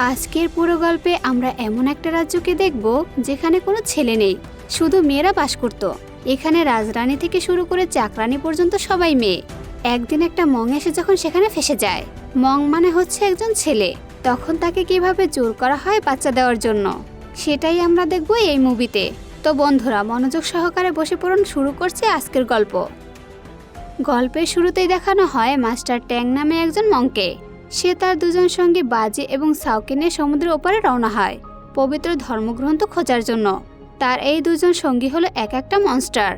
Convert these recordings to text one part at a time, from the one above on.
আজকের পুরো গল্পে আমরা এমন একটা রাজ্যকে দেখব যেখানে কোনো ছেলে নেই, শুধু মেয়েরা বাস করত। এখানে রাজরানী থেকে শুরু করে চাকরানী পর্যন্ত সবাই মেয়ে। একদিন একটা মং এসে যখন সেখানে ফেসে যায়, মং মানে হচ্ছে একজন ছেলে, তখন তাকে কিভাবে জোর করা হয় বাচ্চা দেওয়ার জন্য, সেটাই আমরা দেখব এই মুভিতে। তো বন্ধুরা মনোযোগ সহকারে বসে পড়ুন, শুরু করছে আজকের গল্প। গল্পের শুরুতেই দেখানো হয় মাস্টার ট্যাং নামে একজন মংকে। সে তার দুজন সঙ্গী বাজি এবং সাওকে নিয়ে সমুদ্রের ওপারে রওনা হয় পবিত্র ধর্মগ্রন্থ খোঁজার জন্য। তার এই দুজন সঙ্গী হলো এক একটা মনস্টার।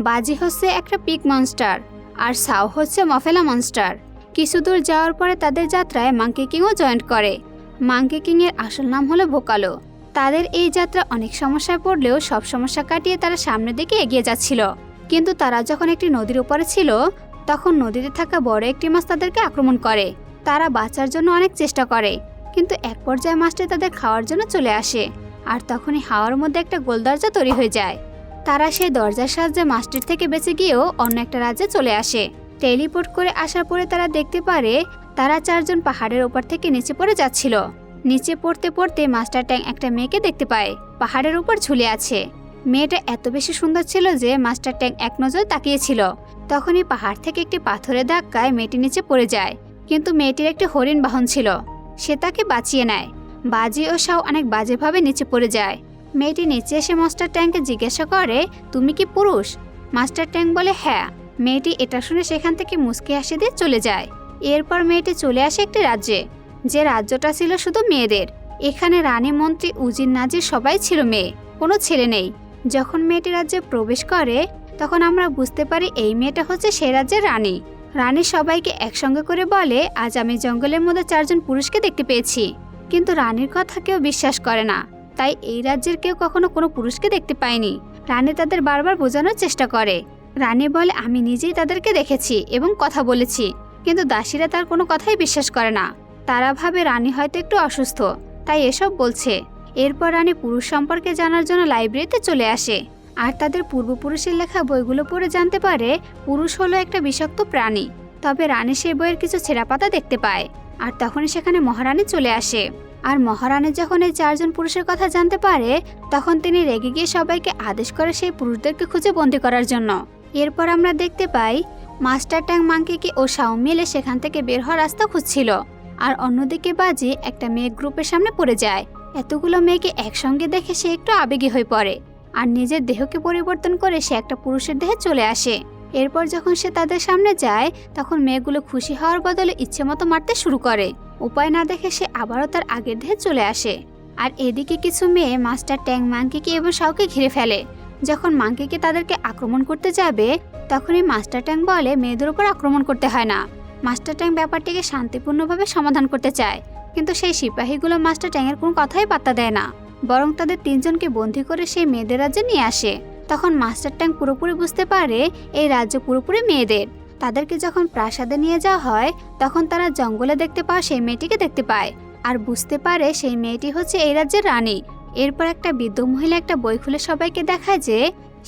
বাজি হচ্ছে একটা পিক মনস্টার আর সাও হচ্ছে মফেলা মনস্টার। কিছু দূর যাওয়ার পরে তাদের যাত্রায় মাঙ্কি কিংও জয়েন্ট করে। মাঙ্কি কিং এর আসল নাম হলো ভোকালো। তাদের এই যাত্রা অনেক সমস্যায় পড়লেও সব সমস্যা কাটিয়ে তারা সামনের দিকে এগিয়ে যাচ্ছিল। কিন্তু তারা যখন একটি নদীর উপরে ছিল, তখন নদীতে থাকা বড় একটি মাছ তাদেরকে আক্রমণ করে। তারা বাঁচার জন্য অনেক চেষ্টা করে, কিন্তু এক পর্যায়ে মাছটি তাদের খাওয়ার জন্য চলে আসে। আর তখনই হাওয়ার মধ্যে একটা গোল দরজা তৈরি হয়ে যায়। তারা সেই দরজার সাহায্যে মাছটির থেকে বেঁচে গিয়েও অন্য একটা রাজ্যে চলে আসে। টেলিপোর্ট করে আসার পরে তারা দেখতে পারে তারা চারজন পাহাড়ের ওপর থেকে নিচে পড়ে যাচ্ছিল। নিচে পড়তে পড়তে মাস্টার ট্যাং একটা মেয়েকে দেখতে পায়, পাহাড়ের উপর ঝুলে আছে। মেয়েটা এত বেশি সুন্দর ছিল যে মাস্টার ট্যাং এক নজর তাকিয়েছিল। তখনই পাহাড় থেকে একটি পাথরের ধাক্কায় মেয়েটি নিচে পড়ে যায়, কিন্তু মেয়েটির একটি হরিণ বাহন ছিল, সে তাকে বাঁচিয়ে নেয়। বাজি ও সাও অনেক বাজেভাবে নিচে পড়ে যায়। মেয়েটি নিচে এসে মাস্টার ট্যাংকে জিজ্ঞাসা করে, তুমি কি পুরুষ? মাস্টার ট্যাং বলে হ্যাঁ। মেয়েটি এটা শুনে সেখান থেকে মুচকি হাসি দিয়ে চলে যায়। এরপর মেয়েটি চলে আসে একটি রাজ্যে, যে রাজ্যটা ছিল শুধু মেয়েদের। এখানে রানী, মন্ত্রী, উজির, নাজির সবাই ছিল মেয়ে, কোনো ছেলে নেই। যখন মেয়েটি রাজ্যে প্রবেশ করে তখন আমরা বুঝতে পারি এই মেয়েটা হচ্ছে সেই রাজ্যের রানী। রানী সবাইকে একসঙ্গে করে বলে, আজ আমি জঙ্গলের মধ্যে চারজন পুরুষকে দেখতে পেয়েছি। কিন্তু রানীর কথা কেউ বিশ্বাস করে না, তাই এই রাজ্যের কেউ কখনো কোনো পুরুষকে দেখতে পায়নি। রানী তাদের বারবার বোঝানোর চেষ্টা করে। রানী বলে, আমি নিজেই তাদেরকে দেখেছি এবং কথা বলেছি, কিন্তু দাসীরা তার কোনো কথাই বিশ্বাস করে না। তারা ভাবে রানী হয়তো একটু অসুস্থ, তাই এসব বলছে। এরপর রানী পুরুষ সম্পর্কে জানার জন্য লাইব্রেরিতে চলে আসে, আর তাদের পূর্বপুরুষের লেখা বইগুলো পড়ে জানতে পারে পুরুষ হলো একটা বিষাক্ত প্রাণী। তবে রানী সেই বইয়ের কিছু ছেঁড়া পাতা দেখতে পায়, আর তখনই সেখানে মহারানী চলে আসে। আর মহারানী যখন এই চারজন পুরুষের কথা জানতে পারে, তখন তিনি রেগে গিয়ে সবাইকে আদেশ করে সেই পুরুষদেরকে খুঁজে বন্দি করার জন্য। এরপর আমরা দেখতে পাই মাস্টার ট্যাং মাঙ্কিকে ও সাও মিলে সেখান থেকে বের হওয়ার রাস্তা খুঁজছিল। আর অন্যদিকে বাজি একটা মেয়ে গ্রুপের সামনে পড়ে যায়। এতগুলো মেয়েকে একসঙ্গে দেখে সে একটু আবেগী হয়ে পড়ে, আর নিজের দেহকে পরিবর্তন করে সে একটা পুরুষের দেহে চলে আসে। এরপর যখন সে তাদের সামনে যায়, তখন মেয়েগুলো খুশি হওয়ার বদলে ইচ্ছে মতো মারতে শুরু করে। উপায় না দেখে সে আবারও তার আগের দেহে চলে আসে। আর এদিকে কিছু মেয়ে মাস্টার ট্যাং মাঙ্কিকে এবং সাওকে ঘিরে ফেলে। যখন মাঙ্কিকে তাদেরকে আক্রমণ করতে যাবে, তখনই মাস্টার ট্যাং বলে মেয়েদের উপর আক্রমণ করতে হয় না। মাস্টার ট্যাং ব্যাপারটিকে শান্তিপূর্ণভাবে সমাধান করতে চায়, কিন্তু সেই সিপাহীগুলো মাস্টার ট্যাংয়ের কোনো কথাই পাত্তা দেয় না, বরং তাদের তিনজনকে বন্দী করে সেই মেয়েদের রাজ্যে নিয়ে আসে। তখন মাস্টার ট্যাং পুরোপুরি বুঝতে পারে এই রাজ্য পুরোপুরি মেয়েদের। তাদেরকে যখন প্রাসাদে নিয়ে যাওয়া হয়, তখন তারা জঙ্গলে দেখতে পাওয়া সেই মেয়েটিকে দেখতে পায়, আর বুঝতে পারে সেই মেয়েটি হচ্ছে এই রাজ্যের রানী। এরপর একটা বৃদ্ধ মহিলা একটা বই খুলে সবাইকে দেখায় যে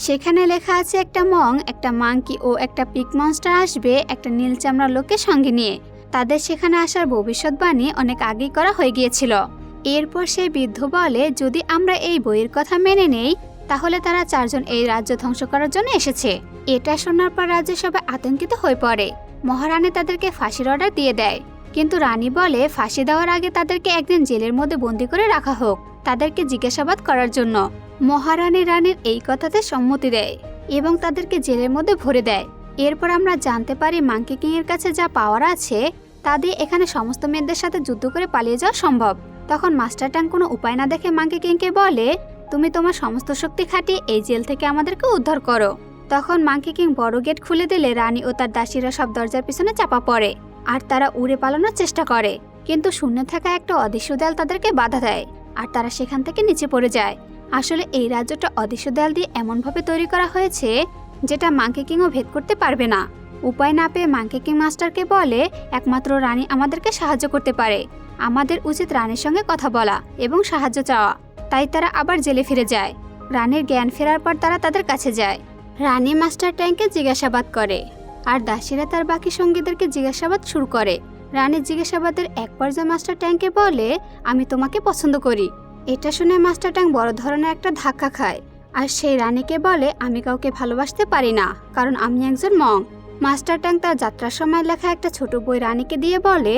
সেখানে লেখা আছে একটা মং, একটা মাঙ্কি ও একটা পিক মনস্টার আসবে একটা নীল চামড়া লোককে সঙ্গে নিয়ে। তাদের সেখানে আসার ভবিষ্যৎবাণী অনেক আগেই করা হয়ে গিয়েছিল। এরপর সেই বৃদ্ধ বলে, যদি আমরা এই বইয়ের কথা মেনে নেই, তাহলে তারা চারজন এই রাজ্য ধ্বংস করার জন্য এসেছে। এটা শোনার পর রাজ্যের সবাই আতঙ্কিত হয়ে পড়ে। মহারানী তাদেরকে ফাঁসির অর্ডার দিয়ে দেয়, কিন্তু রানী বলে ফাঁসি দেওয়ার আগে তাদেরকে একদিন জেলের মধ্যে বন্দি করে রাখা হোক, তাদেরকে জিজ্ঞাসাবাদ করার জন্য। মহারানী রানীর এই কথাতে সম্মতি দেয় এবং তাদেরকে জেলের মধ্যে ভরে দেয়। এরপর আমরা জানতে পারি মাঙ্কি কিং এর কাছে যা পাওয়ার আছে তা দিয়ে এখানে সমস্ত মেয়েদের সাথে যুদ্ধ করে পালিয়ে যাওয়া সম্ভব। তখন মাস্টার ট্যাং কোনো উপায় না দেখে মাঙ্কি কিংকে বলে, তুমি তোমার সমস্ত শক্তি খাটিয়ে এই জেল থেকে আমাদেরকে উদ্ধার করো। তখন মাঙ্কি কিং বড় গেট খুলে দিলে রানী ও তার দাসীরা সব দরজার পিছনে চাপা পড়ে, আর তারা উড়ে পালানোর চেষ্টা করে, কিন্তু শূন্য থাকা একটা অদৃশ্য দেয়াল তাদেরকে বাধা দেয়, আর তারা সেখান থেকে নিচে পড়ে যায়। আসলে এই রাজ্যটা অদৃশ্য দেয়াল দিয়ে এমনভাবে তৈরি করা হয়েছে যেটা মাঙ্কি কিংও ভেদ করতে পারবে না। উপায় না পেয়ে মাঙ্কি কিং মাস্টারকে বলে, একমাত্র রানী আমাদেরকে সাহায্য করতে পারে, আমাদের উচিত রানীর সঙ্গে কথা বলা এবং সাহায্য চাওয়া। তাই তারা আবার জেলে ফিরে যায়। রানীর জ্ঞান ফেরার পর তারা তাদের কাছে যায়। রানী মাস্টার ট্যাংকে জিজ্ঞাসাবাদ করে, আর দাসীরা তার বাকি সঙ্গীদেরকে জিজ্ঞাসাবাদ শুরু করে। রানীর জিজ্ঞাসাবাদের এক পর্যায়ে মাস্টার ট্যাংকে বলে, আমি তোমাকে পছন্দ করি। এটা শুনে মাস্টার ট্যাং বড় ধরনের একটা ধাক্কা খায় আর সেই রানীকে বলে, আমি কাউকে ভালোবাসতে পারি না, কারণ আমি একজন মং। মাস্টার ট্যাং তার যাত্রার সময় লেখা একটা ছোট বই রানীকে দিয়ে বলে,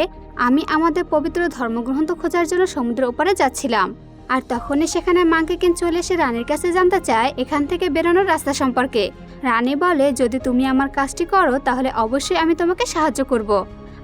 আমি আমাদের পবিত্র ধর্মগ্রন্থ খোঁজার জন্য সমুদ্রের ওপারে যাচ্ছিলাম। আর তখনই সেখানে মাংকি কিং চলে এসে রানীর কাছে জানতে চায় এখান থেকে বেরোনোর রাস্তা সম্পর্কে। রানী বলে, যদি তুমি আমার কাজটি করো তাহলে অবশ্যই আমি তোমাকে সাহায্য করব।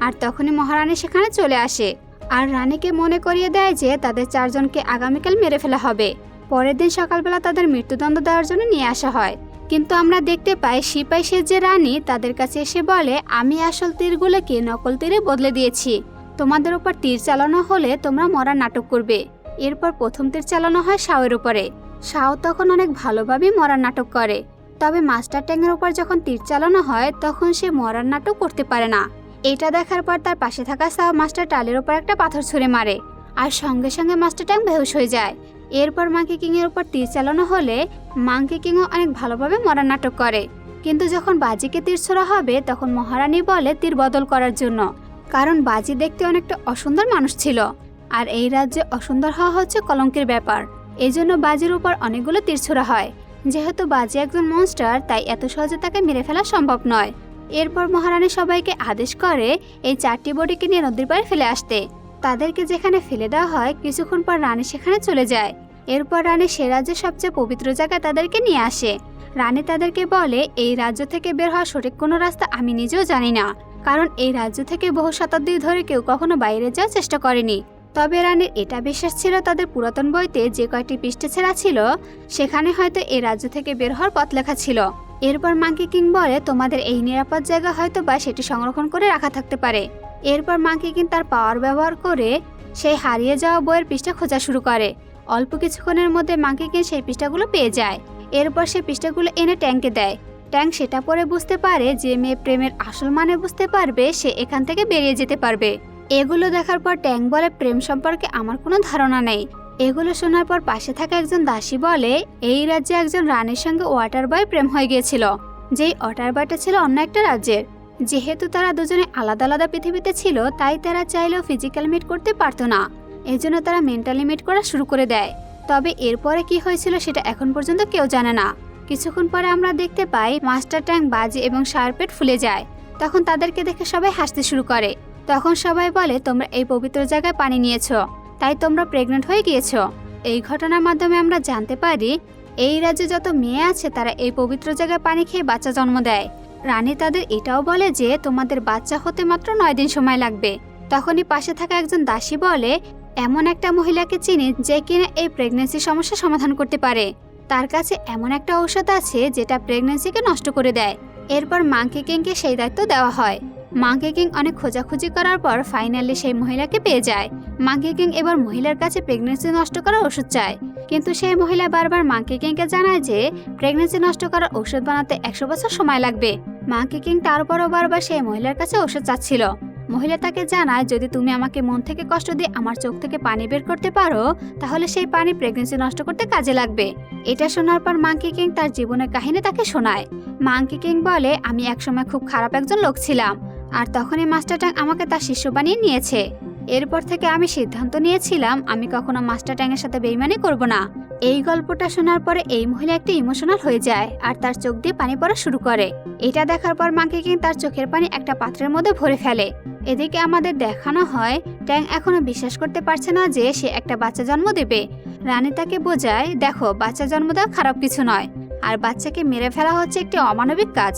আর তখনই মহারানী সেখানে চলে আসে আর রানীকে মনে করিয়ে দেয় যে তাদের 4 জনকে আগামীকাল মেরে ফেলা হবে। পরের দিন সকালবেলা তাদের মৃত্যুদণ্ড দেওয়ার জন্য নিয়ে আসা হয়। কিন্তু আমরা দেখতে পাই সিপাই যে রানী তাদের কাছে এসে বলে, আমি আসল তীরগুলোকে নকল তীরে বদলে দিয়েছি। তোমাদের উপর তীর চালানো হলে তোমরা মরার নাটক করবে। এরপর প্রথম তীর চালানো হয় শাওয়ের উপরে। শাও তখন অনেক ভালোভাবেই মরার নাটক করে। তবে মাস্টার ট্যাংয়ের উপর যখন তীর চালানো হয় তখন সে মরার নাটক করতে পারে না। এটা দেখার পর তার পাশে থাকা শাও মাস্টার টালের উপর একটা পাথর ছুঁড়ে মারে আর সঙ্গে সঙ্গে মাস্টার ট্যাং বেহুশ হয়ে যায়। এরপর মাংকি কিং এর উপর তীর চালানো হলে মাংকি কিংও অনেক ভালোভাবে মরার নাটক করে। কিন্তু যখন বাজিকে তীর ছোড়া হবে তখন মহারানী বলে তীর বদল করার জন্য, কারণ বাজি দেখতে অনেকটা অসুন্দর মানুষ ছিল আর এই রাজ্যে অসুন্দর হওয়া হচ্ছে কলঙ্কের ব্যাপার। এই জন্য বাজির উপর অনেকগুলো তীর ছোড়া হয়। যেহেতু বাজি একজন মনস্টার, তাই এত সহজে তাকে মেরে ফেলা সম্ভব নয়। এরপর মহারানী সবাইকে আদেশ করে এই 4টি বডিকে নিয়ে নদীর পাড়ে ফেলে আসতে। তাদেরকে যেখানে ফেলে দেওয়া হয় কিছুক্ষণ পর রানী সেখানে চলে যায়। এরপর রানী সে রাজ্যের সবচেয়ে পবিত্র জায়গায় তাদেরকে নিয়ে আসে। রানী তাদেরকে বলে, এই রাজ্য থেকে বের হওয়ার সঠিক কোনো রাস্তা আমি নিজেও জানি না, কারণ এই রাজ্য থেকে বহু শতাব্দী ধরে কেউ কখনো বাইরে যাওয়ার চেষ্টা করেনি। তবে রানীর এটা বিশ্বাস ছিল তাদের পুরাতন বইতে যে কয়টি পৃষ্ঠা ছেঁড়া ছিল সেখানে হয়তো এই রাজ্য থেকে বের হওয়ার পথ লেখা ছিল। এরপর মাংকি কিং বলে, তোমাদের এই নিরাপদ জায়গা হয়তো বা সেটি সংরক্ষণ করে রাখা থাকতে পারে। এরপর মাংকি কিং তার পাওয়ার ব্যবহার করে সেই হারিয়ে যাওয়া বইয়ের পৃষ্ঠা খোঁজা শুরু করে। অল্প কিছুক্ষণের মধ্যে মাংকি কিং সেই পৃষ্ঠাগুলো পেয়ে যায়। এরপর সেই পৃষ্ঠাগুলো এনে ট্যাংকে দেয়। ট্যাং সেটা পরে বুঝতে পারে যে মেয়ে প্রেমের আসল মানে বুঝতে পারবে সে এখান থেকে বেরিয়ে যেতে পারবে। এগুলো দেখার পর ট্যাং বলে, প্রেম সম্পর্কে আমার কোনো ধারণা নেই। এগুলো শোনার পর পাশে থাকা একজন দাসী বলে, এই রাজ্যে একজন রানীর সঙ্গে ওয়াটার বয় প্রেম হয়ে গিয়েছিল, যেই ওয়াটার বয়টা ছিল অন্য একটা রাজ্যের। যেহেতু তারা দুজনে আলাদা আলাদা পৃথিবীতে ছিল তাই তারা চাইলেও ফিজিক্যাল মিট করতে পারতো না। এজন্য তারা মেন্টালি মিট করা শুরু করে দেয়। তবে এরপরে কি হয়েছিল সেটা এখন পর্যন্ত কেউ জানে না। কিছুক্ষণ পরে আমরা দেখতে পাই মাস্টার ট্যাং, বাজি এবং শাওয়ের পেট ফুলে যায়। তখন তাদেরকে দেখে সবাই হাসতে শুরু করে। তখন সবাই বলে, তোমরা এই পবিত্র জায়গায় পানি নিয়েছো, তাই তোমরা প্রেগনেন্ট হয়ে গিয়েছো। এই ঘটনার মাধ্যমে আমরা জানতে পারি এই রাজ্যে যত মেয়ে আছে তারা এই পবিত্র জায়গায় পানি খেয়ে বাচ্চা জন্ম দেয়। রানী তাদের এটাও বলে যে তোমাদের বাচ্চা হতে মাত্র 9 দিন সময় লাগবে। তখনই পাশে থাকা একজন দাসী বলে, এমন একটা মহিলাকে চিনি যে কিনা এই প্রেগনেন্সি সমস্যা সমাধান করতে পারে। তার কাছে এমন একটা ঔষধ আছে যেটা প্রেগনেন্সিকে নষ্ট করে দেয়। এরপর মাংকি কিংকে সেই দায়িত্ব দেওয়া হয়। মাংকি কিং অনেক খোঁজাখুঁজি করার পর ফাইনালি সেই মহিলাকে পেয়ে যায়। মাংকি কিং এবার মহিলার কাছে প্রেগনেন্সি নষ্ট করার ওষুধ চায়, কিন্তু সেই মহিলা বারবার মাংকি কিংকে জানায় যে প্রেগনেন্সি নষ্ট করার ওষুধ বানাতে 100 বছর সময় লাগবে। মাংকি কিং তারপরও বারবার সেই মহিলার কাছে ওষুধ চাচ্ছিল। মহিলা তাকে জানায়, যদি তুমি আমাকে মন থেকে কষ্ট দিয়ে আমার চোখ থেকে পানি বের করতে পারো তাহলে সেই পানি প্রেগনেন্সি নষ্ট করতে কাজে লাগবে। এটা শোনার পর মাংকি কিং তার জীবনের কাহিনী তাকে শোনায়। মাংকি কিং বলে, আমি একসময় খুব খারাপ একজন লোক ছিলাম আর তখনই মাস্টার ট্যাং আমাকে তার শিষ্য বানিয়ে নিয়েছে। এরপর থেকে আমি সিদ্ধান্ত নিয়েছিলাম আমি কখনো মাস্টার ট্যাংয়ের সাথে বেইমানি করব না। এই গল্পটা শোনার পরে এই মহিলা একটু ইমোশনাল হয়ে যায় আর তার চোখ দিয়ে পানি পড়া শুরু করে। এটা দেখার পর মাংকি কিং তার চোখের পানি একটা পাত্রের মধ্যে ভরে ফেলে। এদিকে আমাদের দেখানো হয় ট্যাং এখনো বিশ্বাস করতে পারছে না যে সে একটা বাচ্চা জন্ম দেবে। রানী তাকে বোঝায়, দেখো বাচ্চা জন্ম দেওয়া খারাপ কিছু নয়, আর বাচ্চাকে মেরে ফেলা হচ্ছে একটি অমানবিক কাজ।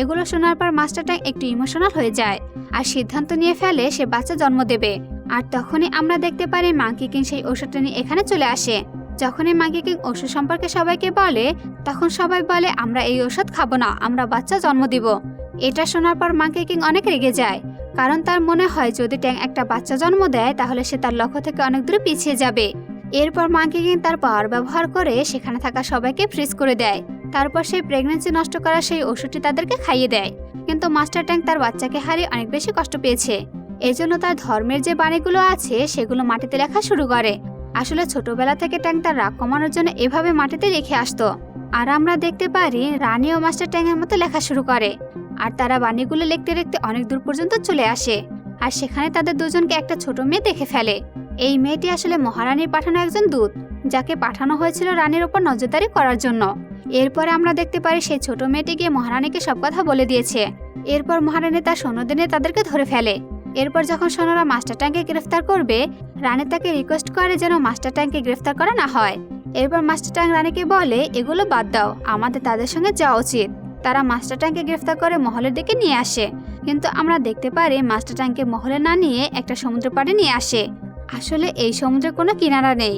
এগুলো শোনার পর মাস্টার ট্যাং একটু ইমোশনাল হয়ে যায় আর সিদ্ধান্ত নিয়ে ফেলে সে বাচ্চা জন্ম দেবে। আর তখনই আমরা দেখতে পারি মাংকি কিং সেই ওষুধটা নিয়ে এখানে চলে আসে। যখনই মাংকি কিং ওষুধ সম্পর্কে সবাইকে বলে তখন সবাই বলে, আমরা এই ওষুধ খাবো না, আমরা বাচ্চা জন্ম দিব। এটা শোনার পর মাংকি কিং অনেক রেগে যায়, কারণ তার মনে হয় যদি ট্যাং একটা বাচ্চা জন্ম দেয় তাহলে সে তার লক্ষ্য থেকে অনেক দূরে পিছিয়ে যাবে। এরপর মাংকি কিং তার পাওয়ার ব্যবহার করে সেখানে থাকা সবাইকে ফ্রিজ করে দেয়। তারপর সেই প্রেগনেন্সি নষ্ট করা সেই ওষুধটি তাদেরকে খাইয়ে দেয়। কিন্তু মাস্টার ট্যাং তার বাচ্চাকে হারিয়ে অনেক বেশি কষ্ট পেয়েছে। এজন্য তার ধর্মের যে বাণীগুলো আছে সেগুলো মাটিতে লেখা শুরু করে। আসলে ছোটবেলা থেকে ট্যাং তার রাগ কমানোর জন্য এভাবে মাটিতে রেখে আসতো। আর আমরা দেখতে পারি রানী ও মাস্টার ট্যাং এর মতো লেখা শুরু করে আর তারা বাণীগুলো লিখতে লিখতে অনেক দূর পর্যন্ত চলে আসে। আর সেখানে তাদের দুজনকে একটা ছোট মেয়ে দেখে ফেলে। এই মেয়েটি আসলে মহারানীর পাঠানো একজন দূত, যাকে পাঠানো হয়েছিল রানীর উপর নজরদারি করার জন্য। এরপরে আমরা দেখতে পারি সেই ছোট মেয়েটি গিয়ে মহারানীকে সব কথা বলে দিয়েছে। এরপর মহারানী তার সৈন্যদের নিয়ে তাদেরকে ধরে ফেলে। এরপর যখন সৈন্যরা মাস্টার ট্যাঙ্ককে গ্রেফতার করবে, রানী তাকে রিকোয়েস্ট করে যেন মাস্টার ট্যাঙ্ককে গ্রেফতার করা না হয়। এরপর মাস্টার ট্যাঙ্ক রানীকে বলে, এগুলো বাদ দাও, আমাদের তাদের সঙ্গে যাওয়া উচিত। তারা মাস্টার ট্যাঙ্ককে গ্রেফতার করে মহলের দিকে নিয়ে আসে, কিন্তু আমরা দেখতে পারি মাস্টার ট্যাঙ্ককে মহলে না নিয়ে একটা সমুদ্র পাড়ে নিয়ে আসে। আসলে এই সমুদ্রের কোনো কিনারা নেই,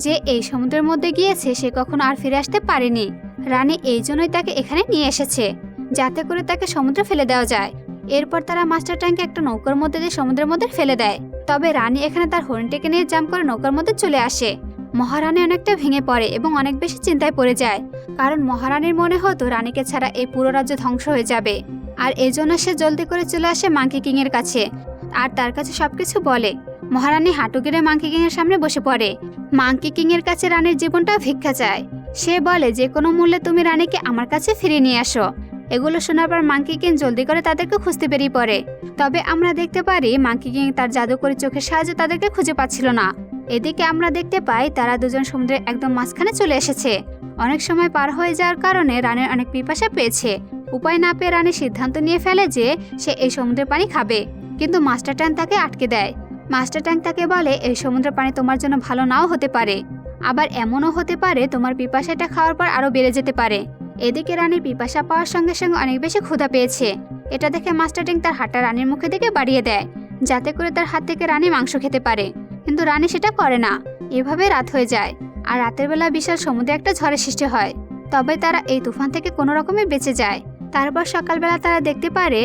যে এই সমুদ্রের মধ্যে গিয়েছে সে কখনো আর ফিরে আসতে পারেনি। রানী এই জন্যই তাকে এখানে নিয়ে এসেছে, যাতে করে তাকে সমুদ্রে ফেলে দেওয়া যায়। এরপর তারা মাস্টার ট্যাঙ্কে একটা নৌকার মধ্যে দিয়ে সমুদ্রের মধ্যে ফেলে দেয়। তবে রানী এখানে তার হরিণটিকে নিয়ে জাম্প করে নৌকার মধ্যে চলে আসে। মহারানী অনেকটা ভেঙে পড়ে এবং অনেক বেশি চিন্তায় পড়ে যায়, কারণ মহারানীর মনে হতো রানীকে ছাড়া এই পুরো রাজ্য ধ্বংস হয়ে যাবে। আর এই জন্য সে জলদি করে চলে আসে মাঙ্কি কিং এর কাছে আর তার কাছে সবকিছু বলে। মহারানী হাঁটু গেড়ে মাঙ্কি কিং এর সামনে বসে পড়ে। মাঙ্কি কিং এর কাছে রানীর জীবনটা ভিক্ষা চায়। সে বলে, যে কোনো মূল্যে তুমি রানীকে আমার কাছে ফিরিয়ে নিয়ে আসো। এগুলো শোনার পর মাঙ্কি কিং জলদি করে তাদেরকে খুঁজতে বেরিয়ে পড়ে। তবে আমরা দেখতে পারি মাঙ্কি কিং তার জাদুকরী চোখের সাহায্যে তাদেরকে খুঁজে পাচ্ছিল না। এদিকে আমরা দেখতে পাই তারা দুজন সমুদ্রের একদম মাঝখানে চলে এসেছে। অনেক সময় পার হয়ে যাওয়ার কারণে রানীর অনেক পিপাসা পেয়েছে। উপায় না পেয়ে রানী সিদ্ধান্ত নিয়ে ফেলে যে সে এই সমুদ্রের পানি খাবে, কিন্তু মাস্টার ট্যাঙ্ক তাকে আটকে দেয়। মাস্টার ট্যাঙ্ক তাকে বলে, এই সমুদ্রের পানি তোমার জন্য ভালো নাও হতে পারে, আবার এমনও হতে পারে তোমার পিপাসাটা খাওয়ার পর আরও বেড়ে যেতে পারে। এদিকে রানীর পিপাসা পাওয়ার সঙ্গে সঙ্গে অনেক বেশি ক্ষুধা পেয়েছে। এটা দেখে মাস্টার ট্যাঙ্ক তার হাতটা রানীর মুখে দিকে বাড়িয়ে দেয়, যাতে করে তার হাত থেকে রানী মাংস খেতে পারে, কিন্তু রানী সেটা করে না। এভাবে রাত হয়ে যায় আর রাতের বেলা বিশাল সমুদ্রে একটা ঝড়ের সৃষ্টি হয়। তবে তারা এই তুফান থেকে কোনো রকমে বেঁচে যায়। তারপর সকালবেলা তারা দেখতে পারে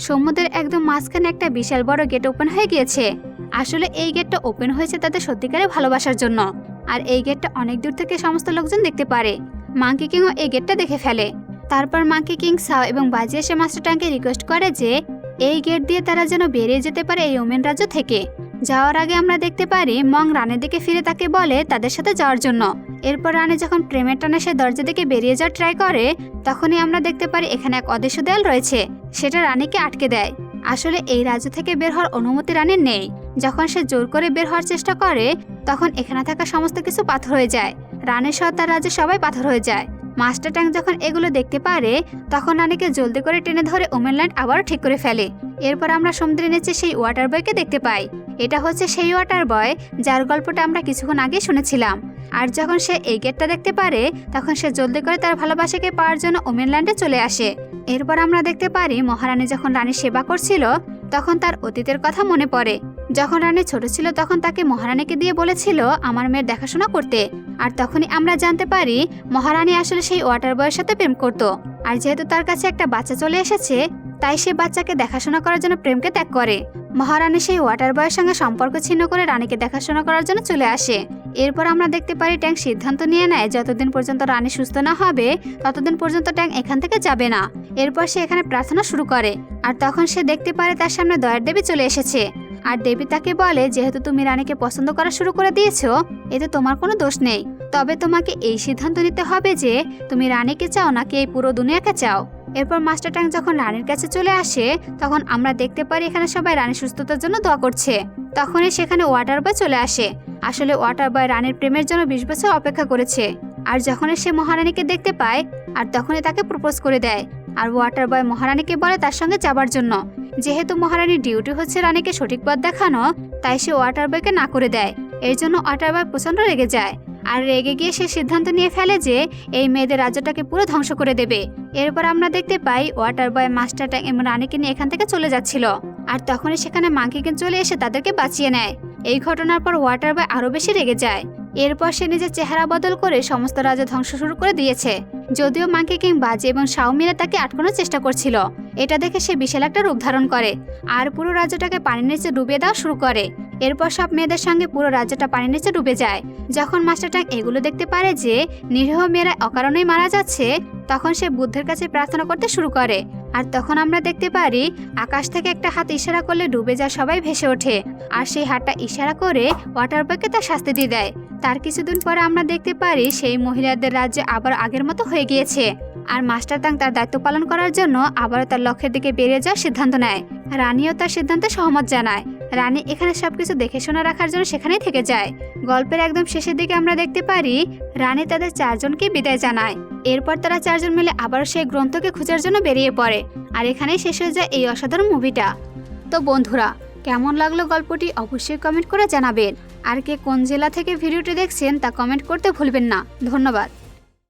সমুদ্রের একদম মাঝখানে একটা বিশাল বড় গেট ওপেন হয়ে গিয়েছে। আসলে এই গেটটা ওপেন হয়েছে তাদের সত্যিকারের ভালোবাসার জন্য, আর এই গেটটা অনেক দূর থেকে সমস্ত লোকজন দেখতে পারে। মাঙ্কি কিংও এই গেটটা দেখে ফেলে। তারপর মাঙ্কি কিং, সাও এবং বাজি এসে মাস্টার ট্যাঙ্ককে রিকোয়েস্ট করে যে এই গেট দিয়ে তারা যেন বেরিয়ে যেতে পারে এই ওমেন রাজ্য থেকে। যাওয়ার আগে আমরা দেখতে পারি মং রানীর দিকে ফিরে তাকে বলে তাদের সাথে যাওয়ার জন্য। এরপর রানী যখন প্রেমের টানে সে দরজা দিকে বেরিয়ে যাওয়ার ট্রাই করে, তখনই আমরা দেখতে পারি এখানে এক অদৃশ্য দেয়াল রয়েছে, সেটা রানীকে আটকে দেয়। আসলে এই রাজ্য থেকে বের হওয়ার অনুমতি রানীর নেই। যখন সে জোর করে বের হওয়ার চেষ্টা করে, তখন এখানে থাকা সমস্ত কিছু পাথর হয়ে যায়। রানীর সহ তার রাজ্যে সবাই পাথর হয়ে যায়। মাস্টার ট্যাঙ্ক যখন এগুলো দেখতে পারে, তখন রানীকে জলদি করে টেনে ধরে ওমেনল্যান্ড আবার ঠিক করে ফেলে। এরপর আমরা সমুদ্রের নিচে সেই ওয়াটার বয়কে দেখতে পাই। এটা হচ্ছে সেই ওয়াটার বয় যার গল্পটা আমরা কিছুক্ষণ আগে শুনেছিলাম। আর যখন সে এই গেটটা দেখতে পারে, তখন সে জলদি করে তার ভালোবাসাকে পাওয়ার জন্য ওমেনল্যান্ডে চলে আসে। এরপর আমরা দেখতে পারি মহারানী যখন রানীর সেবা করছিল, তখন তার অতীতের কথা মনে পড়ে। যখন রানী ছোট ছিল তখন তাকে মহারানীকে দিয়ে বলেছিল আমার মেয়ের দেখাশোনা করতে। আর তখনই আমরা জানতে পারি মহারানী আসলে সেই ওয়াটার বয়ের সাথে প্রেম করত। আর যেহেতু তার কাছে একটা বাচ্চা চলে এসেছে, তাই সে বাচ্চাকে দেখাশোনা করার জন্য প্রেমকে ত্যাগ করে। মহারানী সেই ওয়াটার বয়ের সঙ্গে সম্পর্ক ছিন্ন করে রানীকে দেখাশোনা করার জন্য চলে আসে। এরপর আমরা দেখতে পারি ট্যাঙ্ক সিদ্ধান্ত নিয়ে নেয় যতদিন পর্যন্ত রানী সুস্থ না হবে ততদিন পর্যন্ত ট্যাঙ্ক এখান থেকে যাবে না। এরপর সে এখানে প্রার্থনা শুরু করে। আর তখন সে দেখতে পারে তার সামনে দয়ার দেবী চলে এসেছে। আর দেবী তাকে বলে, যেহেতু তুমি রানীকে পছন্দ করা শুরু করে দিয়েছো, এতে তোমার কোনো দোষ নেই। তবে তোমাকে এই সিদ্ধান্ত নিতে হবে যে তুমি রানীকে চাও নাকি এই পুরো দুনিয়াকে চাও। এরপর মাস্টার ট্যাঙ্ক যখন রানীর কাছে চলে আসে, তখন আমরা দেখতে পারি এখানে সবাই রানীর সুস্থতার জন্য দোয়া করছে। তখনই সেখানে ওয়াটার বয় চলে আসে। আসলে ওয়াটার বয় রানীর প্রেমের জন্য 20 বছর অপেক্ষা করেছে। আর যখনই সে মহারানীকে দেখতে পায়, আর তখনই তাকে প্রপোজ করে দেয়। আর ওয়াটার বয় মহারানীকে বলে তার সঙ্গে যাবার জন্য। যেহেতু মহারানীর ডিউটি হচ্ছে রানীকে সঠিক পথ দেখানো, তাই সে ওয়াটার বয়কে না করে দেয়। এর জন্য ওয়াটার বয় প্রচণ্ড রেগে যায়। আর রেগে গিয়ে সে সিদ্ধান্ত নিয়ে ফেলে যে এই মেয়েদের রাজ্যটাকে পুরো ধ্বংস করে দেবে। এরপর আমরা দেখতে পাই ওয়াটার বয় মাস্টার ট্যাঙ্ক এবং রানীকে নিয়ে এখান থেকে চলে যাচ্ছিল। আর তখনই সেখানে মাঙ্কি কিং চলে এসে তাদেরকে বাঁচিয়ে নেয়। এই ঘটনার পর ওয়াটার বয় আরো বেশি রেগে যায়। এরপর সে নিজের চেহারা বদল করে সমস্ত রাজ্য ধ্বংস শুরু করে দিয়েছে। যদিও মাঙ্কি কিং, বাজি এবং শাও মিলে তাকে আটকানোর চেষ্টা করছিল। এটা দেখে সে বিশাল একটা রূপ ধারণ করে আর পুরো রাজ্যটাকে পানির নিচে ডুবিয়ে দেওয়া শুরু করে। এরপর সব মেয়েদের সঙ্গে পুরো রাজ্যটা পানির নিচে ডুবে যায়। যখন মাস্টার ট্যাঙ্ক এগুলো দেখতে পারে যে নিরীহ মেয়েরা অকারণেই মারা যাচ্ছে, তখন সে বুদ্ধের কাছে প্রার্থনা করতে শুরু করে। আর তখন আমরা দেখতে পারি আকাশ থেকে একটা হাত ইশারা করলে ডুবে যায় সবাই ভেসে ওঠে। আর সেই হাতটা ইশারা করে ওয়াটার বয়কে তার শাস্তি দিয়ে দেয়। তার কিছুদিন পরে আমরা দেখতে পারি সেই মহিলাদের রাজ্যে আবার আগের মতো হয়ে গিয়েছে। আর মাস্টার তাং তার দায়িত্ব পালন করার জন্য আবারও তার লক্ষ্যের দিকে বেরিয়ে যাওয়ার সিদ্ধান্ত নেয়। রানীও তার সিদ্ধান্তে সহমত জানায়। রানী এখানে সবকিছু দেখে শোনা রাখার জন্য সেখানেই থেকে যায়। গল্পের একদম শেষের দিকে আমরা দেখতে পারি রানী তাদের 4 জনকে বিদায় জানায়। এরপর তারা 4 জন মিলে আবারও সেই গ্রন্থকে খোঁজার জন্য বেরিয়ে পড়ে। আর এখানেই শেষ হয়ে যায় এই অসাধারণ মুভিটা। তো বন্ধুরা, কেমন লাগলো গল্পটি অবশ্যই কমেন্ট করে জানাবেন। আর কে কোন জেলা থেকে ভিডিওটি দেখছেন তা কমেন্ট করতে ভুলবেন না। ধন্যবাদ।